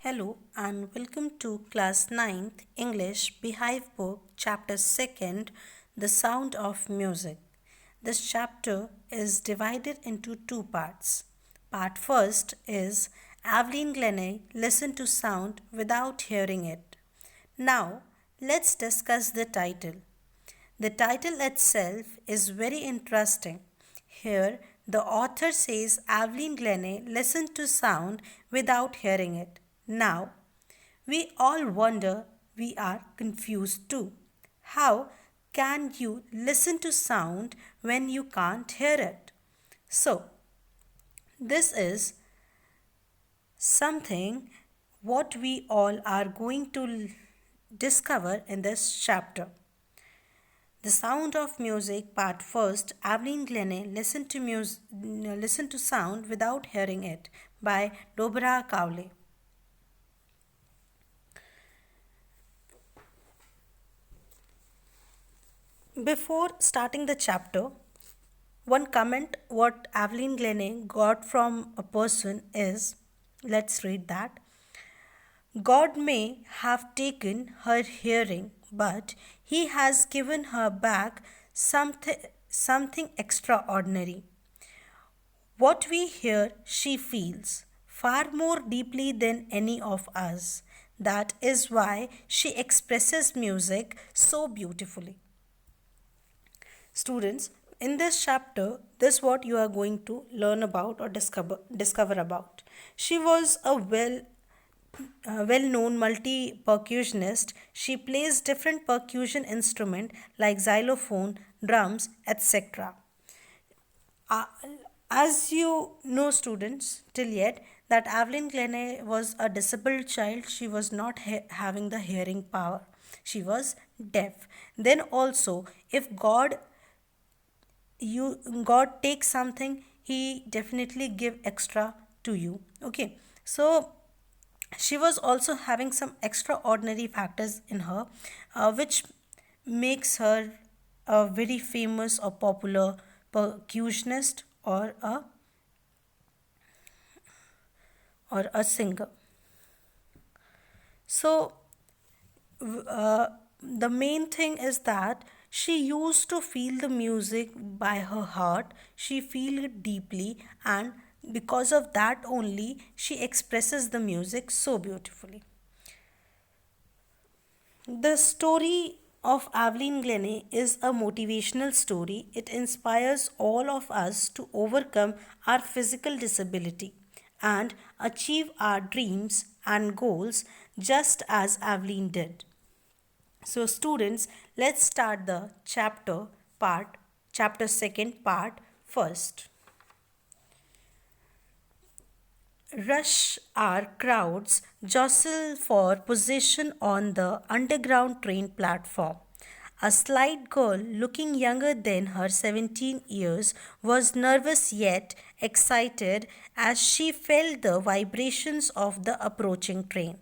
Hello and welcome to class ninth English Beehive book chapter 2nd The Sound of Music. This chapter is divided into two parts. Part first is Aveline Glennie listened to sound without hearing it. Now let's discuss the title. The title itself is very interesting. Here, the author says Aveline Glennie listened to sound without hearing it. Now, we all wonder, we are confused too. How can you listen to sound when you can't hear it? So, this is something what we all are going to discover in this chapter. The Sound of Music, Part First. Aveline Glennie listened to sound without hearing it by Dobra Cowley. Before starting the chapter, one comment what Aveline Glennie got from a person is, let's read that. God may have taken her hearing, but he has given her back something extraordinary. What we hear, she feels far more deeply than any of us. That is why she expresses music so beautifully. Students, in this chapter, this what you are going to learn about or discover about. She was a well-known multi-percussionist. She plays different percussion instrument like xylophone, drums, etc. Uh, as you know, students, till yet, that Aveline Glennie was a disabled child. She was not having the hearing power. She was deaf. Then also, if God takes something, He definitely give extra to you. Okay, so she was also having some extraordinary factors in her, which makes her a very famous or popular percussionist or a singer. So the main thing is that she used to feel the music by her heart. She feel it deeply, and because of that only she expresses the music so beautifully. The story of Aveline Glennie is a motivational story. It inspires all of us to overcome our physical disability and achieve our dreams and goals just as Aveline did. So, students, let's start the chapter second part first. Rush hour crowds jostle for position on the underground train platform. A slight girl looking younger than her 17 years was nervous yet excited as she felt the vibrations of the approaching train.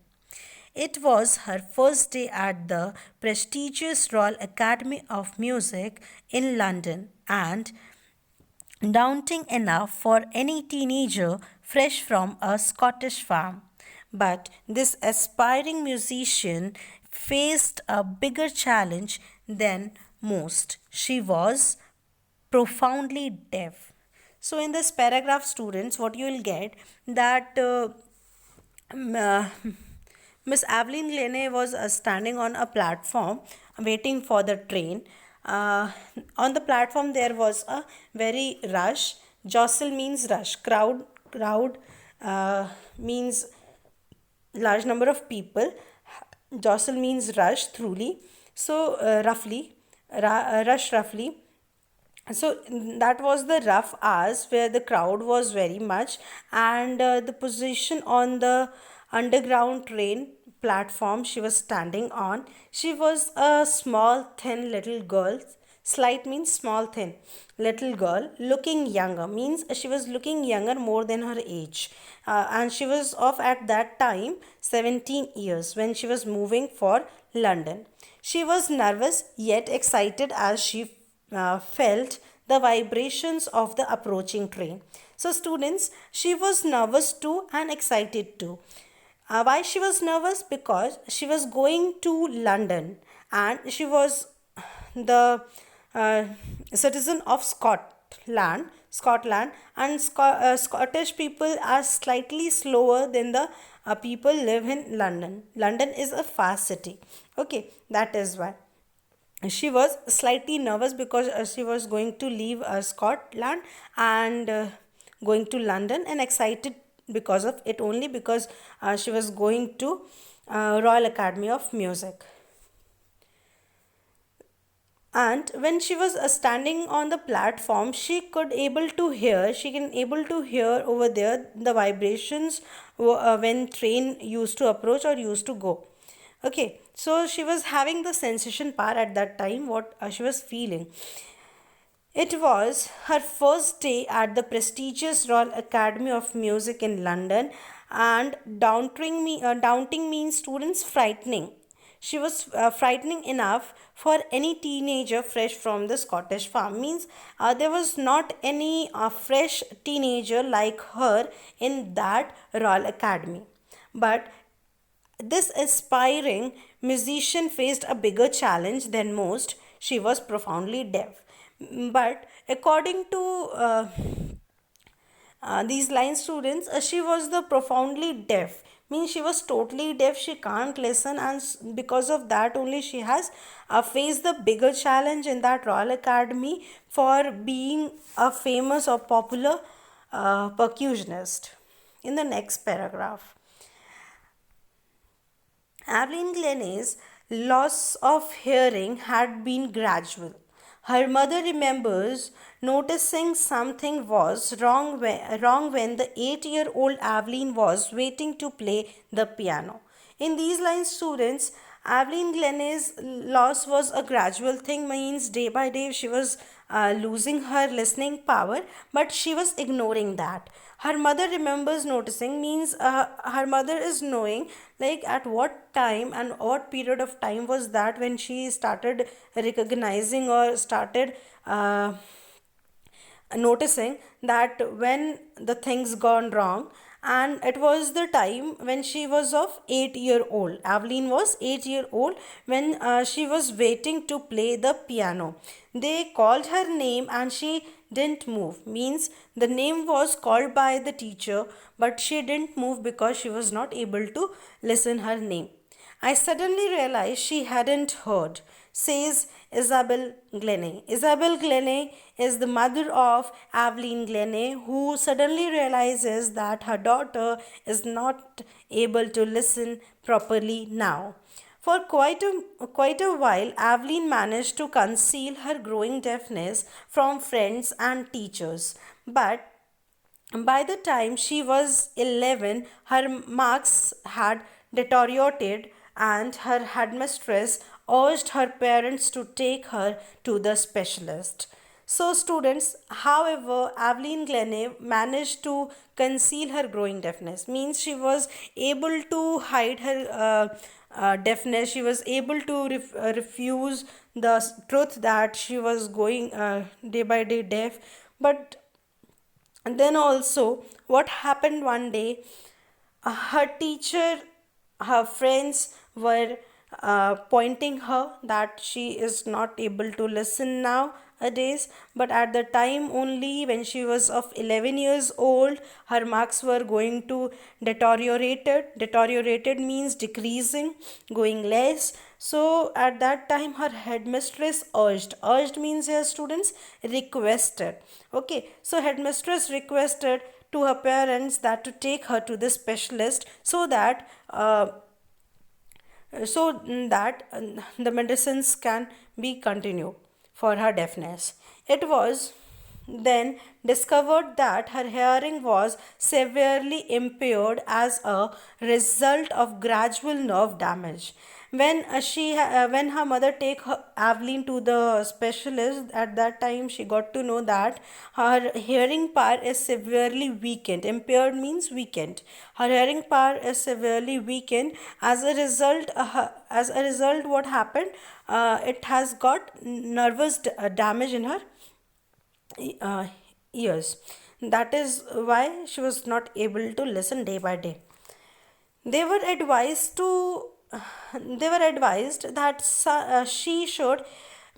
It was her first day at the prestigious Royal Academy of Music in London and daunting enough for any teenager fresh from a Scottish farm. But this aspiring musician faced a bigger challenge than most. She was profoundly deaf. So, in this paragraph, students, what you will get that m- uh, Miss Aveline Glennie was standing on a platform waiting for the train. On the platform, there was a very rush. Jostle means rush. Crowd means large number of people. Jostle means rush, truly. So, rush roughly. So that was the rough hours where the crowd was very much, and the position on the underground train platform she was standing on. She was a small, thin little girl. Slight means small, thin little girl looking younger means she was looking younger more than her age, and she was of at that time 17 years when she was moving for London. She was nervous yet excited as she felt the vibrations of the approaching train. So, students, she was nervous too and excited too. Why she was nervous? Because she was going to London and she was the uh, citizen of Scotland, and Scottish people are slightly slower than the people live in London. London is a fast city. Okay, that is why she was slightly nervous because she was going to leave Scotland and going to London, and excited because of it only, because she was going to Royal Academy of Music. And when she was standing on the platform, she can able to hear over there the vibrations when train used to approach or used to go. Okay, so she was having the sensation part at that time, what she was feeling. It was her first day at the prestigious Royal Academy of Music in London, and daunting means students frightening. She was frightening enough for any teenager fresh from the Scottish farm. Means there was not any fresh teenager like her in that Royal Academy. But this aspiring musician faced a bigger challenge than most. She was profoundly deaf. But according to these line students, she was the profoundly deaf. Means she was totally deaf, she can't listen, and because of that only she has faced the bigger challenge in that Royal Academy for being a famous or popular percussionist. In the next paragraph, Aveline Glennie's loss of hearing had been gradual. Her mother remembers noticing something was wrong when the 8-year-old Aveline was waiting to play the piano. In these lines, students, Aveline Glennie's loss was a gradual thing, means day by day she was losing her listening power, but she was ignoring that. Her mother remembers noticing, means her mother is knowing like at what time and what period of time was that when she started recognizing or started noticing that when the things gone wrong, and it was the time when she was of 8 year old. Aveline was 8 year old when she was waiting to play the piano. They called her name and she didn't move. Means the name was called by the teacher, but she didn't move because she was not able to listen her name. I suddenly realized she hadn't heard, says Isabel Glennie. Isabel Glennie is the mother of Aveline Glennie, who suddenly realizes that her daughter is not able to listen properly now. For quite a while, Aveline managed to conceal her growing deafness from friends and teachers. But by the time she was 11, her marks had deteriorated, and her headmistress urged her parents to take her to the specialist. So, students, however, Aveline Glennie managed to conceal her growing deafness. Means she was able to hide her deafness. She was able to refuse the truth that she was going day by day deaf. But and then also, what happened one day, her teacher, her friends were pointing her that she is not able to listen nowadays. But at the time only when she was of 11 years old, her marks were going to deteriorated. Deteriorated means decreasing, going less. So at that time her headmistress urged means here students requested. Okay, so headmistress requested to her parents that to take her to the specialist so that the medicines can be continued for her deafness. It was then discovered that her hearing was severely impaired as a result of gradual nerve damage. When her mother take Aveline to the specialist, at that time she got to know that her hearing power is severely weakened. Impaired means weakened. Her hearing power is severely weakened. As a result, what happened? It has got nervous damage in her uh, ears. That is why she was not able to listen day by day. They were advised to they were advised that she should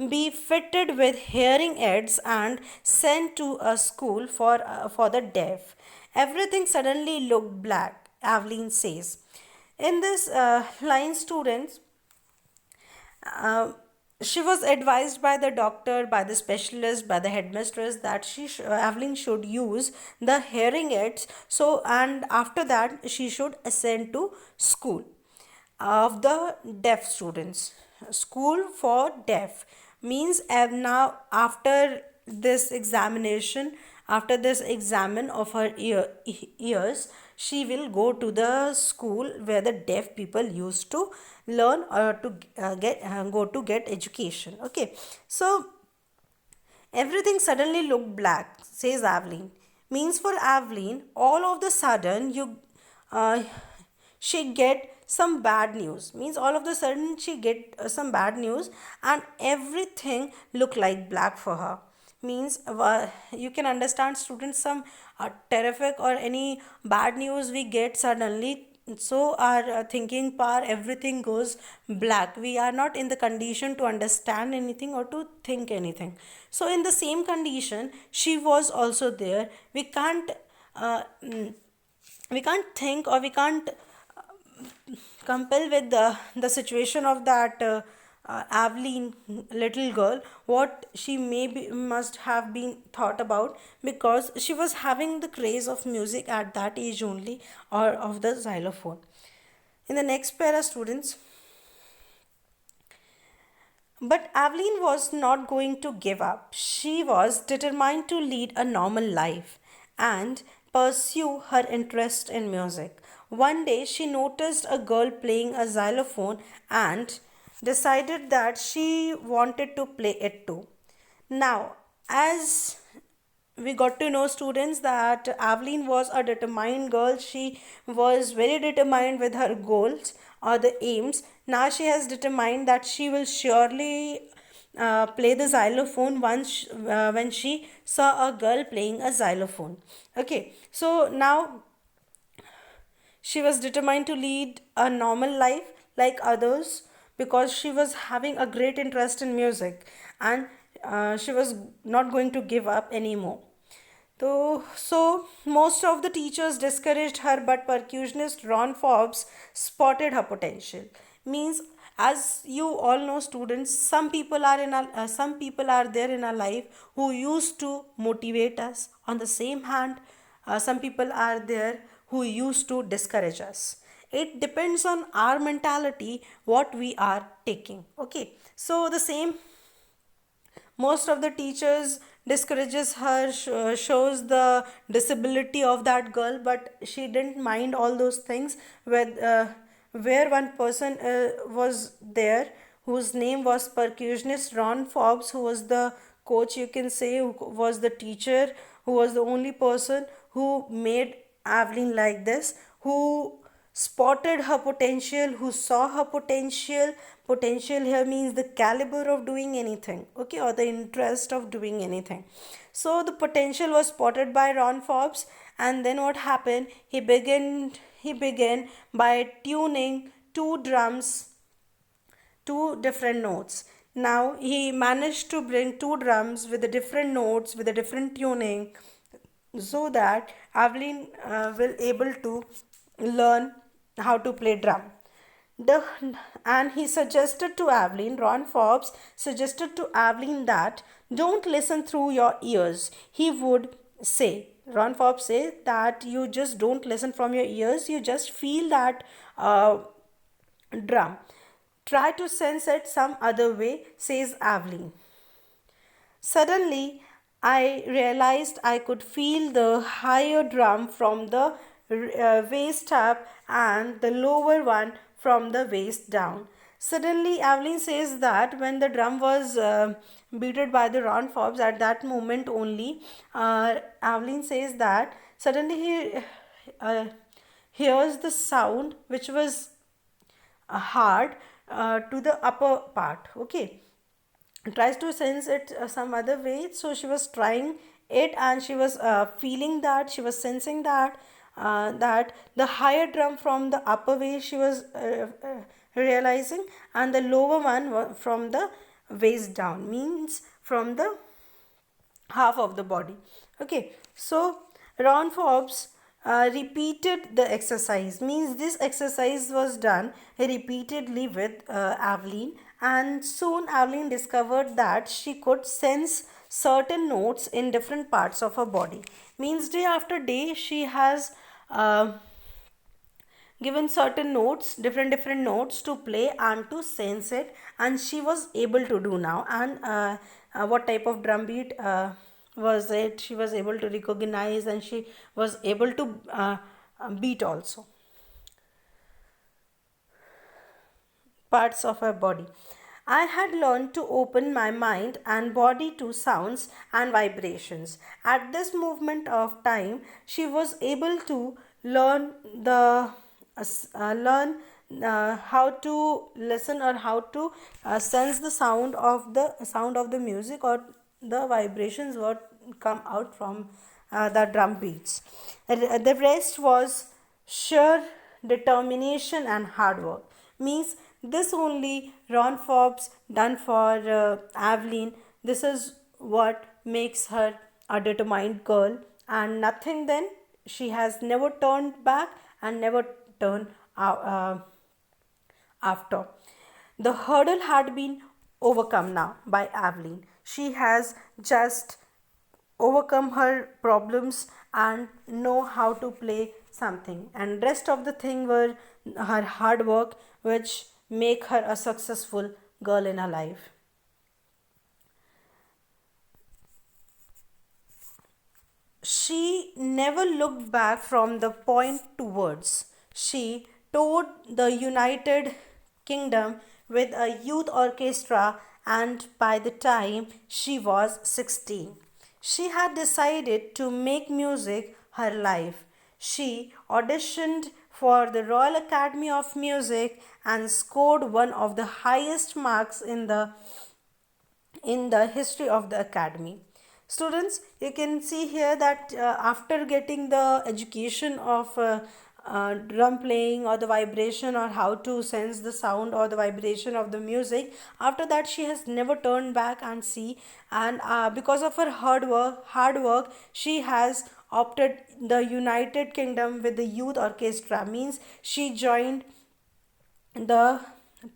be fitted with hearing aids and sent to a school for the deaf. Everything suddenly looked black, Aveline says. In this line, students, uh, she was advised by the doctor, by the specialist, by the headmistress that Evelyn should use the hearing aids. So, and after that, she should ascend to school of the deaf students. School for deaf means now after this examination, after this examen of her ears, she will go to the school where the deaf people used to learn or to go to get education. Okay, so everything suddenly looked black, says Aveline. Means for Aveline, all of the sudden uh, she get some bad news. Means all of the sudden she get some bad news, and everything look like black for her. Means you can understand, students, some terrific or any bad news we get suddenly, so our thinking power, everything goes black. We are not in the condition to understand anything or to think anything. So in the same condition she was also there. We can't uh, mm, we can't think, or we can't compel with the situation of that Aveline little girl, what she must have been thought about, because she was having the craze of music at that age only, or of the xylophone. In the next para, students, but Aveline was not going to give up. She was determined to lead a normal life and pursue her interest in music. One day she noticed a girl playing a xylophone and decided that she wanted to play it too. Now, as we got to know, students, that Aveline was a determined girl. She was very determined with her goals or the aims. Now she has determined that she will surely play the xylophone once when she saw a girl playing a xylophone. Okay, so now she was determined to lead a normal life like others, because she was having a great interest in music, and she was not going to give up anymore. So most of the teachers discouraged her, but percussionist Ron Forbes spotted her potential. Means, as you all know, students, some people are there in our life who used to motivate us. On the same hand, some people are there who used to discourage us. It depends on our mentality what we are taking. Okay, so the same, most of the teachers discourages her, shows the disability of that girl, but she didn't mind all those things. Where one person was there whose name was percussionist Ron Forbes, who was the coach, you can say, who was the teacher, who was the only person who made Aveline like this, who spotted her potential, who saw her potential. Potential here means the caliber of doing anything, okay, or the interest of doing anything. So the potential was spotted by Ron Forbes, and then what happened? He began by tuning two drums, two different notes. Now he managed to bring two drums with the different notes, with a different tuning, so that Aveline will able to learn how to play drum. The, and he suggested to Aveline, Ron Forbes suggested to Aveline that don't listen through your ears. He would say, Ron Forbes says that you just don't listen from your ears, you just feel that drum. Try to sense it some other way, says Aveline. Suddenly, I realized I could feel the higher drum from the waist up and the lower one from the waist down. Suddenly, Aveline says that when the drum was beaten by the Ron Forbes, at that moment only, Aveline says that suddenly he hears the sound which was hard to the upper part. Okay, tries to sense it some other way, so she was trying it, and she was feeling that, she was sensing that that the higher drum from the upper waist she was realizing, and the lower one from the waist down, means from the half of the body. Okay, so Ron Forbes repeated the exercise, means this exercise was done repeatedly with Aveline, and soon Aveline discovered that she could sense certain notes in different parts of her body, means day after day she has given certain notes, different notes to play and to sense it, and she was able to do now. And what type of drum beat was it, she was able to recognize, and she was able to beat also parts of her body. I had learned to open my mind and body to sounds and vibrations. At this movement of time, she was able to learn learn how to listen, or how to sense the sound of the music, or the vibrations what come out from the drum beats. The rest was sheer determination and hard work, means this only Ron Forbes done for Aveline. This is what makes her a determined girl, and nothing then. She has never turned back and never turned after. The hurdle had been overcome now by Aveline. She has just overcome her problems and know how to play something, and rest of the thing were her hard work, which make her a successful girl in her life. She never looked back from the point towards. She toured the United Kingdom with a youth orchestra, and by the time she was 16, she had decided to make music her life. She auditioned for the Royal Academy of Music and scored one of the highest marks in the history of the academy. Students, you can see here that after getting the education of drum playing, or the vibration, or how to sense the sound or the vibration of the music, after that she has never turned back and see. And because of her hard work, she has opted the United Kingdom with the youth orchestra, means she joined the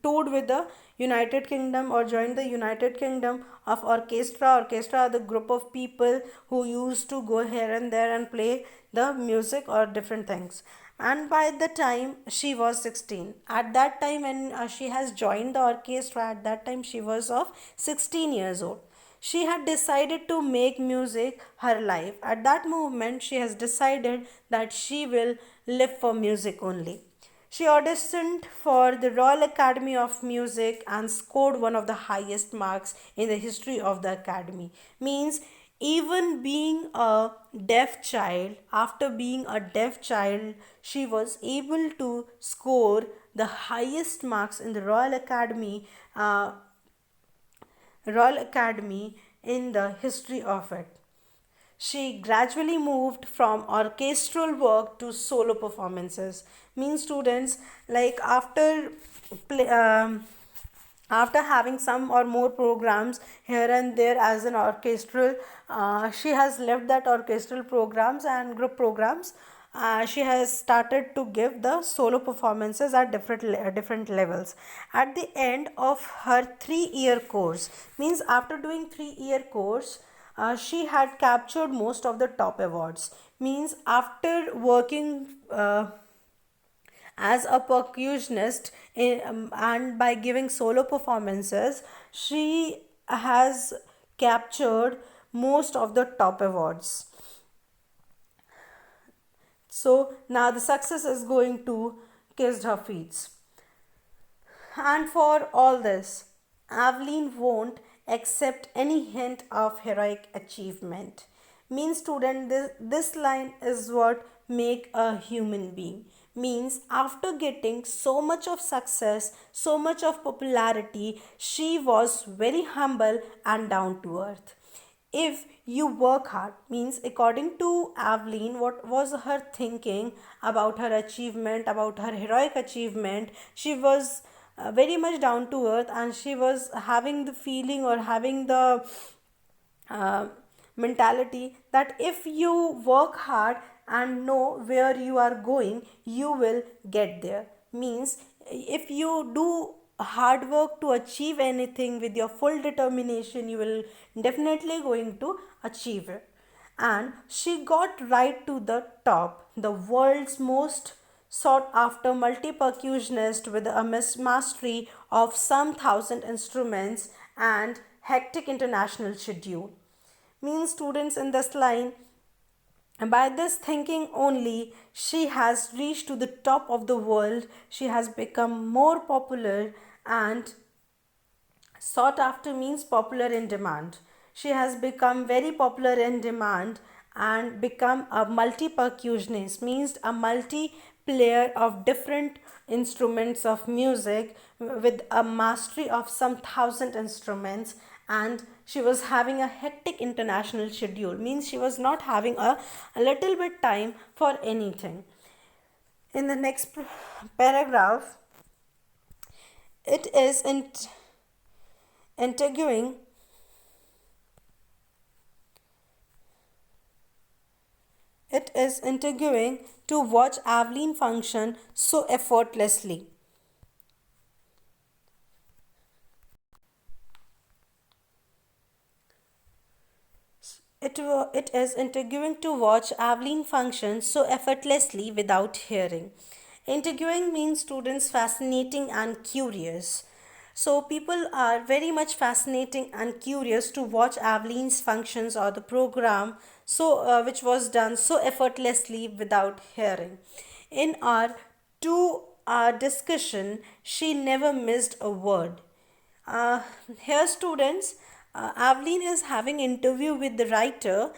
toured with the United Kingdom, or joined the United Kingdom of orchestra. Orchestra are the group of people who used to go here and there and play the music or different things. And by the time she was 16, at that time when she has joined the orchestra, at that time she was of 16 years old. She had decided to make music her life. At that moment, she has decided that she will live for music only. She auditioned for the Royal Academy of Music and scored one of the highest marks in the history of the academy. Means, even being a deaf child, after being a deaf child, she was able to score the highest marks in the Royal Academy in the history of it. She gradually moved from orchestral work to solo performances. Means, students, like play, after having some or more programs here and there as an orchestral, she has left that orchestral programs and group programs. She has started to give the solo performances at different levels. At the end of her 3-year course, means after doing 3-year course, she had captured most of the top awards. Means, after working as a percussionist and by giving solo performances, she has captured most of the top awards. So now the success is going to kiss her feet. And for all this, Aveline won't accept any hint of heroic achievement. Means, student, this line is what make a human being. Means, after getting so much of success, so much of popularity, she was very humble and down to earth. if you work hard. Means according to Aveline, what was her thinking about her achievement, about her heroic achievement? She was very much down to earth, and she was having the feeling or having the uh, mentality that if you work hard and know where you are going, you will get there. Means if you do hard work to achieve anything with your full determination, you will definitely going to achieve it. And she got right to the top, the world's most sought after multi percussionist with a mastery of some thousand instruments and hectic international schedule. Means students in this line, by this thinking only, she has reached to the top of the world. She has become more popular and sought after. Means popular in demand. She has become very popular in demand and become a multi percussionist, means a multi player of different instruments of music with a mastery of some thousand instruments. And she was having a hectic international schedule, means she was not having a little bit time for anything. In the next paragraph, it is interviewing it is intriguing to watch Aveline function so effortlessly. It is intriguing to watch Aveline function so effortlessly without hearing. Intriguing means students fascinating and curious. So people are very much fascinating and curious to watch Aveline's functions or the program which was done so effortlessly without hearing. In our 2 hour discussion, she never missed a word. uh, Here students, Aveline is having interview with the writer,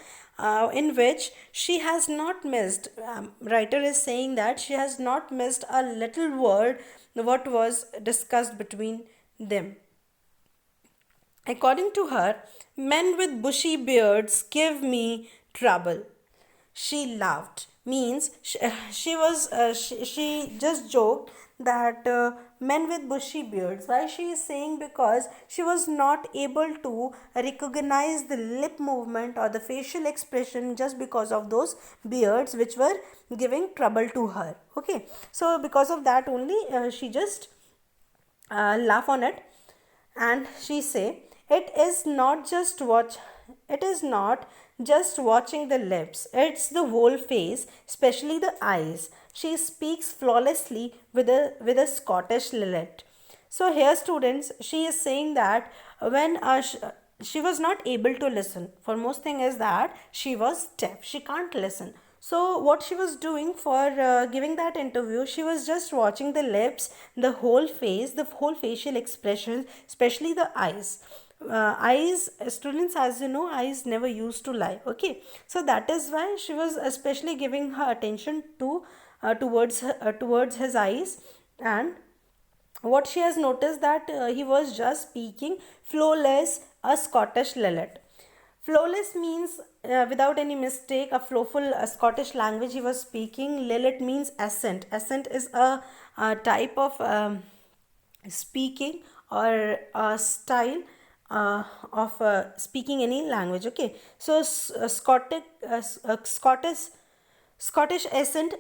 in which she has not missed, writer is saying that she has not missed a little word what was discussed between them. According to her, men with bushy beards give me trouble. She laughed. Means she just joked that men with bushy beards. Why she is saying? Because she was not able to recognize the lip movement or the facial expression just because of those beards which were giving trouble to her. Okay, so because of that only she just laugh on it. And she say, it is not just watching the lips, it's the whole face, especially the eyes. She speaks flawlessly with a Scottish lilt. So here students, she is saying that when she was not able to listen. For most thing is that she was deaf, she can't listen. So what she was doing for giving that interview, she was just watching the lips, the whole face, the whole facial expression, especially the eyes. Eyes, students, as you know, eyes never used to lie. Okay, so that is why she was especially giving her attention to towards his eyes. And what she has noticed that he was just speaking flawless a Scottish lilt. Flawless means without any mistake, a flowful Scottish language he was speaking. Lilt means accent. Accent is a type of speaking or a style of speaking any language. Okay, so Scottish accent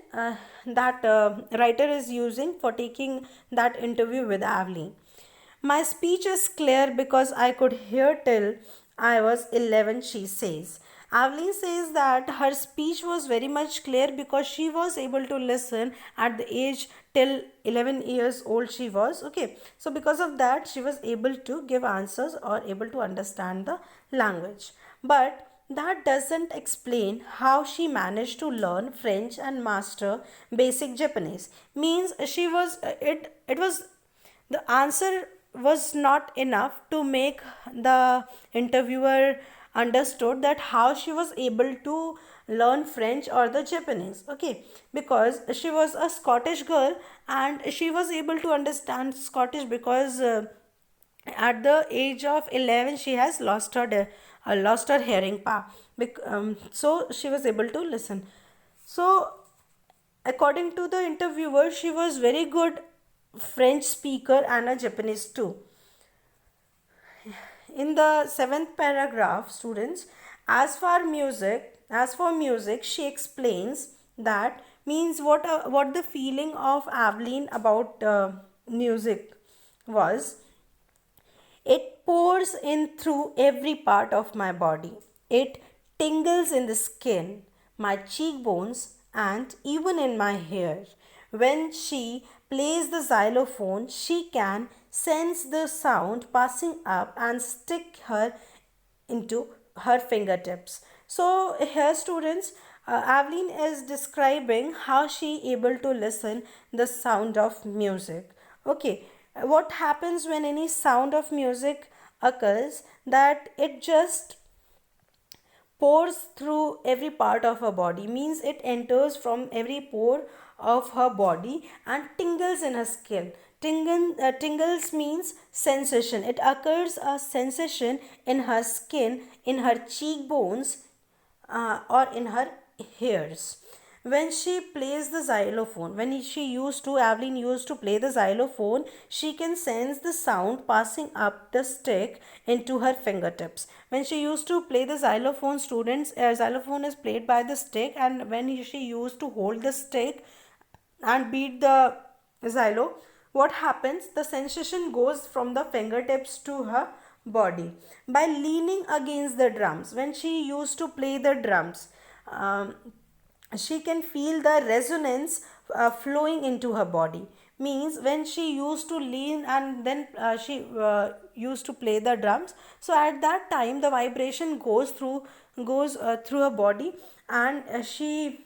that writer is using for taking that interview with Aveline. My speech is clear because I could hear till I was 11, she says. Aveline says that her speech was very much clear because she was able to listen at the age till 11 years old she was. Okay, so because of that she was able to give answers or able to understand the language. But that doesn't explain how she managed to learn French and master basic Japanese. Means she was it was the answer was not enough to make the interviewer understood that how she was able to learn French or the Japanese. Okay, because she was a Scottish girl and she was able to understand Scottish because at the age of 11 she has lost lost her hearing power. So she was able to listen. So according to the interviewer, she was very good French speaker and a Japanese too. In the seventh paragraph, students, as for music, she explains that means what the feeling of Aveline about music was. It pours in through every part of my body. It tingles in the skin, my cheekbones, and even in my hair. When she plays the xylophone, she can sense the sound passing up and stick her into her fingertips. So here, students, Aveline is describing how she able to listen the sound of music. Okay, what happens when any sound of music occurs, that it just pours through every part of her body, means it enters from every pore of her body and tingles in her skin. Tingles means sensation. It occurs a sensation in her skin, in her cheekbones, or in her hairs. When she plays the xylophone, when she used to, Aveline used to play the xylophone, she can sense the sound passing up the stick into her fingertips. When she used to play the xylophone, students, xylophone is played by the stick, and when she used to hold the stick and beat the xylo, what happens? The sensation goes from the fingertips to her body. By leaning against the drums, when she used to play the drums, she can feel the resonance flowing into her body. Means when she used to lean and then she used to play the drums, so at that time the vibration goes through her body, and she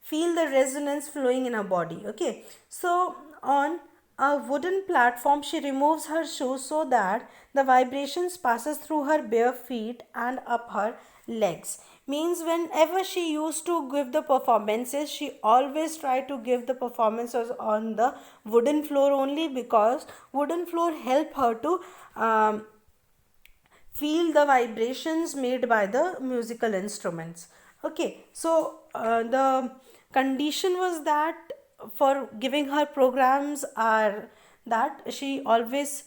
feel the resonance flowing in her body. Okay, so on a wooden platform, she removes her shoes so that the vibrations passes through her bare feet and up her legs. Means whenever she used to give the performances, she always tried to give the performances on the wooden floor only, because wooden floor help her to feel the vibrations made by the musical instruments. Okay, so the condition was that for giving her programs are that she always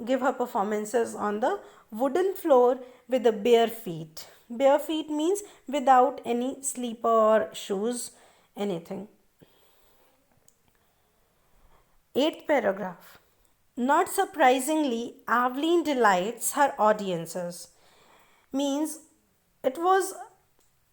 give her performances on the wooden floor with the bare feet. Bare feet means without any slipper or shoes, anything. Eighth paragraph. Not surprisingly, Aveline delights her audiences. Means it was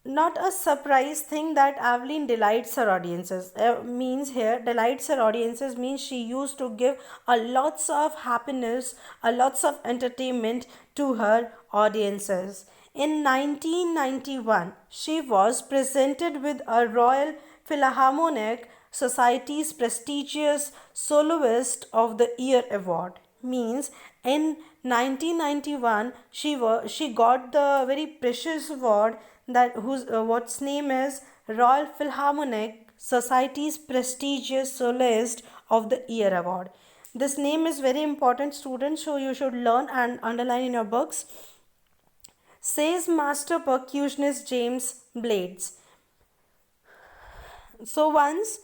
not a surprise thing that Aveline delights her audiences. Means here, delights her audiences means she used to give a lots of happiness, a lots of entertainment to her audiences. In 1991, she was presented with a Royal Philharmonic Society's prestigious Soloist of the Year award. Means in 1991 she got the very precious award, that whose what's name is Royal Philharmonic Society's prestigious Soloist of the Year award. This name is very important, students, so you should learn and underline in your books. Says master percussionist James Blades. So once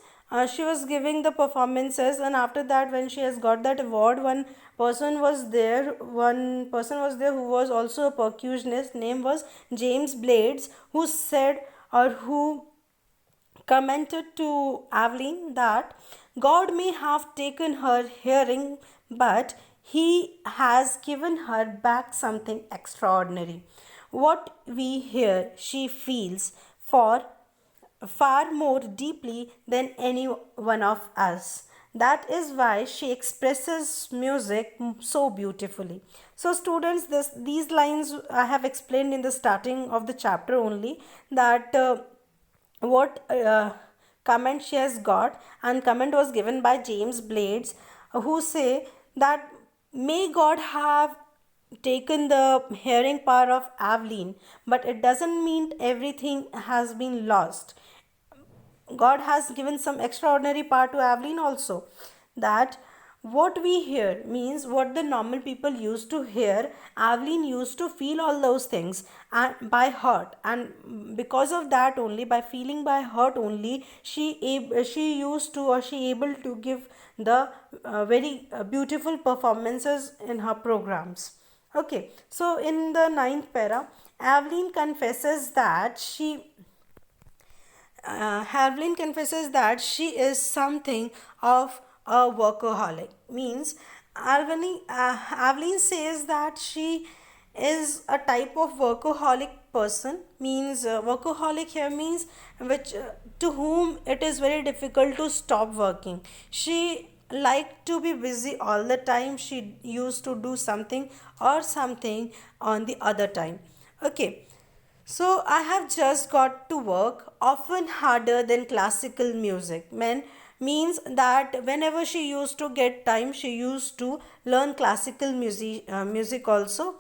she was giving the performances, and after that when she has got that award, one person was there who was also a percussionist, name was James Blades, who said, or who commented to Aveline that God may have taken her hearing, but he has given her back something extraordinary. What we hear, she feels for far more deeply than any one of us. That is why she expresses music so beautifully. So, students, these lines I have explained in the starting of the chapter only, that what comment she has got, and comment was given by James Blades, who say that may God have taken the hearing power of Aveline, but it doesn't mean everything has been lost. God has given some extraordinary power to Aveline also. That What we hear means what the normal people used to hear. Aveline used to feel all those things and by heart, and because of that only, by feeling by heart only, she used to, or she able to give the very beautiful performances in her programs. Okay, so in the ninth para, Aveline confesses that Havlin confesses that she is something of a workaholic. Means Aveline says that she is a type of workaholic person. Means workaholic here means which to whom it is very difficult to stop working. She liked to be busy all the time. She used to do something or something on the other time. Okay, so I have just got to work, often harder than classical music. Means that whenever she used to get time, she used to learn classical music also.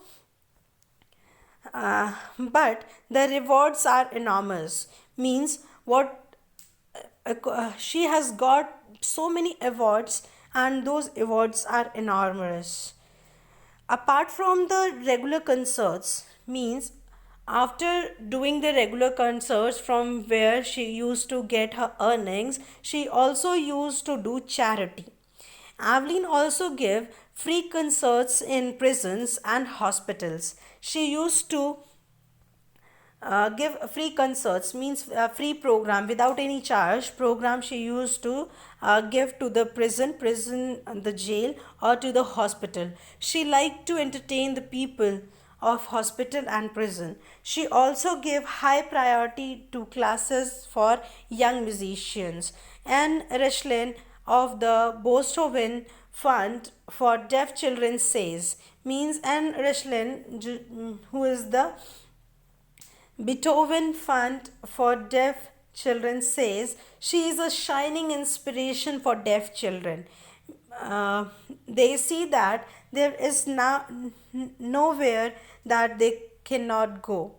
But the rewards are enormous. Means what she has got so many awards, and those awards are enormous. Apart from the regular concerts, means after doing the regular concerts from where she used to get her earnings, she also used to do charity. Aveline also gave free concerts in prisons and hospitals. She used to give free concerts, means free program without any charge program. She used to give to the prison, the jail, or to the hospital. She liked to entertain the people of hospital and prison. She also gave high priority to classes for young musicians. And Reshlin of the Bostovin Fund for Deaf Children says, means, and Reshlin, who is the Beethoven Fund for Deaf Children, says she is a shining inspiration for deaf children. They see that there is now nowhere that they cannot go.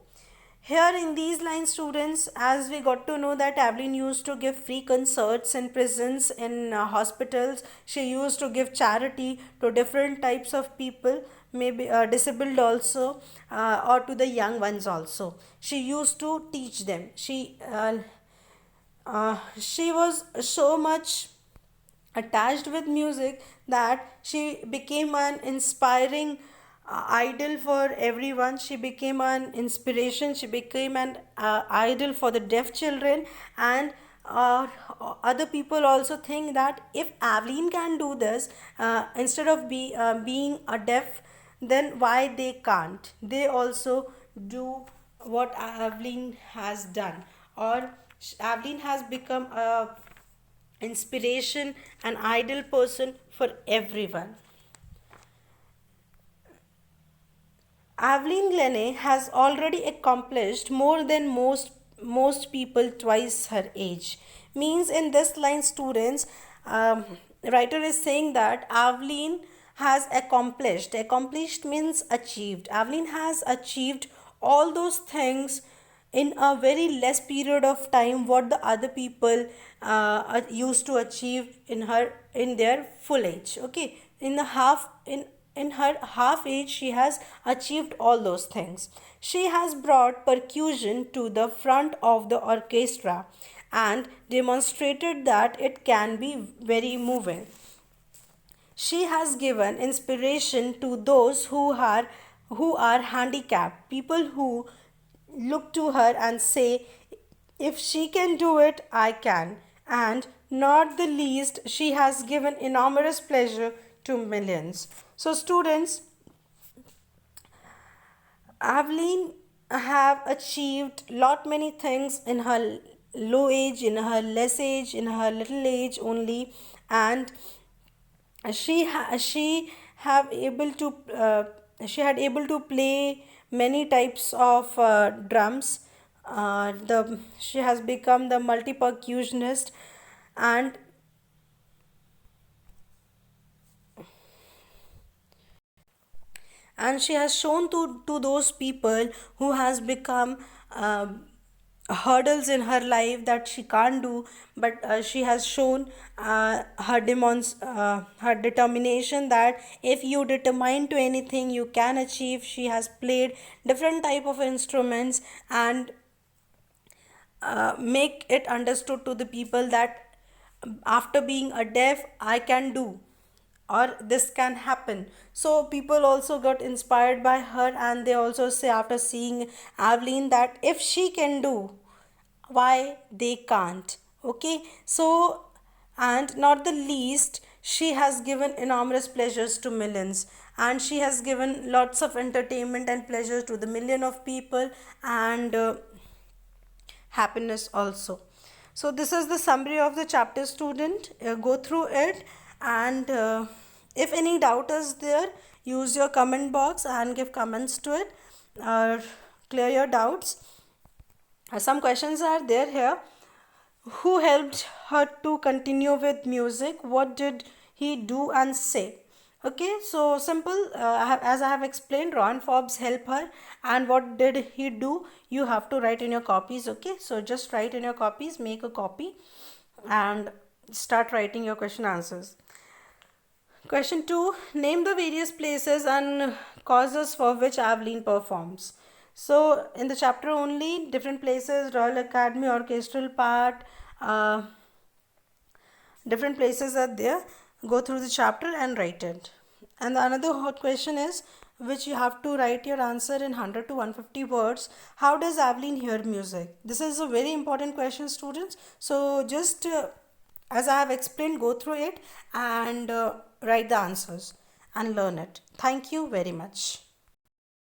Here in these lines, students, as we got to know that Aveline used to give free concerts in prisons, in hospitals, she used to give charity to different types of people, maybe disabled also, or to the young ones also. She used to teach them. She was so much attached with music that she became an inspiring idol for everyone. She became an inspiration. She became an idol for the deaf children, and other people also think that if Aveline can do this, instead of being a deaf, then why they can't? They also do what Aveline has done, or Aveline has become a inspiration, an ideal person for everyone. Aveline Glennie has already accomplished more than most people twice her age. Means in this line, students, writer is saying that Aveline has accomplished. Accomplished means achieved. Aveline has achieved all those things in a very less period of time what the other people used to achieve in their full age. Okay, in her half age she has achieved all those things. She has brought percussion to the front of the orchestra and demonstrated that it can be very moving. She has given inspiration to those who are handicapped, people who look to her and say, if she can do it, I can. And not the least, she has given enormous pleasure to millions. So students, Aveline have achieved lot many things in her low age, in her less age, in her little age only, and she have able to she had able to play many types of drums. The She has become the multi percussionist, and she has shown to those people who has become hurdles in her life that she can't do, but she has shown her determination that if you determine to anything you can achieve. She has played different type of instruments and make it understood to the people that after being a deaf I can do, or this can happen. So people also got inspired by her, and they also say after seeing Aveline that if she can do, why they can't. Okay, so and not the least, she has given enormous pleasures to millions, and she has given lots of entertainment and pleasure to the million of people, and happiness also. So this is the summary of the chapter, student. Go through it, and if any doubt is there, use your comment box and give comments to it, or clear your doubts. Some questions are there here. Who helped her to continue with music? What did he do and say? Okay, so simple. As I have explained, Ron Forbes helped her, and what did he do? You have to write in your copies. Okay, so just write in your copies, make a copy, and start writing your question answers. Question 2. Name the various places and causes for which Aveline performs. So, in the chapter only, different places, Royal Academy, orchestral part, uh, different places are there. Go through the chapter and write it. And the another hot question is, which you have to write your answer in 100 to 150 words. How does Aveline hear music? This is a very important question, students. So, just as I have explained, go through it and write the answers and learn it. Thank you very much.